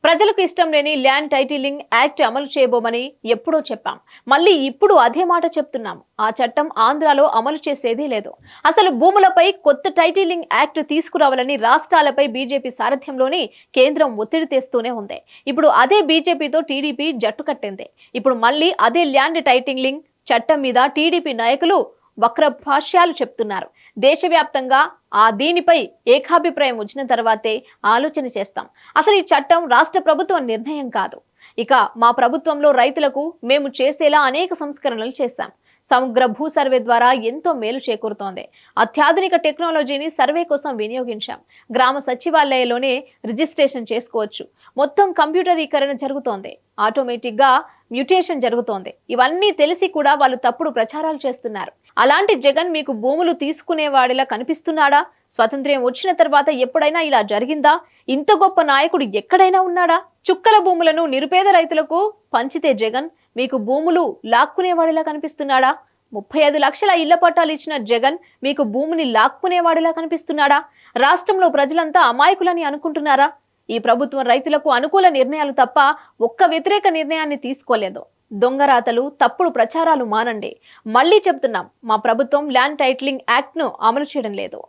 ప్రజలకు ఇష్టం లేని ల్యాండ్ టైటిలింగ్ యాక్ట్ అమలు చేయబోమని ఎప్పుడో చెప్పాం. మళ్ళీ ఇప్పుడు అదే మాట చెప్తున్నాం. ఆ చట్టం ఆంధ్రాలో అమలు చేసేది లేదు. అసలు భూములపై కొత్త టైటిలింగ్ యాక్ట్ తీసుకురావాలని రాష్ట్రాలపై బీజేపీ సారథ్యంలోని కేంద్రం ఒత్తిడి తెస్తూనే ఉంది. ఇప్పుడు అదే బీజేపీతో టీడీపీ జట్టు కట్టింది. ఇప్పుడు మళ్ళీ అదే ల్యాండ్ టైటిలింగ్ చట్టం మీద టీడీపీ నాయకులు వక్ర భాష్యాలు చెప్తున్నారు. దేశవ్యాప్తంగా దీనిపై ఏకాభిప్రాయం వచ్చిన తర్వాతే ఆలోచన చేస్తాం. అసలు ఈ చట్టం రాష్ట్ర ప్రభుత్వం నిర్ణయం కాదు. ఇక మా ప్రభుత్వంలో రైతులకు మేము చేసేలా అనేక సంస్కరణలు చేశాం. సమగ్ర భూ సర్వే ద్వారా ఎంతో మేలు చేకూరుతోంది. అత్యాధునిక టెక్నాలజీని సర్వే కోసం వినియోగించాం. గ్రామ సచివాలయంలోనే రిజిస్ట్రేషన్ చేసుకోవచ్చు. మొత్తం కంప్యూటరీకరణ జరుగుతోంది. ఆటోమేటిక్ గా మ్యూటేషన్ జరుగుతోంది. ఇవన్నీ తెలిసి కూడా వాళ్ళు తప్పుడు ప్రచారాలు చేస్తున్నారు. అలాంటి జగన్ మీకు భూములు తీసుకునేవాడిలా కనిపిస్తున్నాడా? స్వతంత్రం వచ్చిన తర్వాత ఎప్పుడైనా ఇలా జరిగిందా? ఇంత గొప్ప నాయకుడు ఎక్కడైనా ఉన్నాడా? చుక్కల భూములను నిరుపేద రైతులకు పంచితే జగన్ మీకు భూములు లాక్కునేవాడిలా కనిపిస్తున్నాడా? 35 లక్షల ఇళ్ల పట్టాలు ఇచ్చిన జగన్ మీకు భూమిని లాక్కునేవాడిలా కనిపిస్తున్నాడా? రాష్ట్రంలో ప్రజలంతా అమాయకులని అనుకుంటున్నారా? ఈ ప్రభుత్వం రైతులకు అనుకూల నిర్ణయాలు తప్ప ఒక్క వ్యతిరేక నిర్ణయాన్ని తీసుకోలేదు. దొంగరాతలు, తప్పుడు ప్రచారాలు మానండి. మళ్ళీ చెప్తున్నాం, మా ప్రభుత్వం ల్యాండ్ టైటిలింగ్ యాక్ట్ ను అమలు చేయడం లేదు.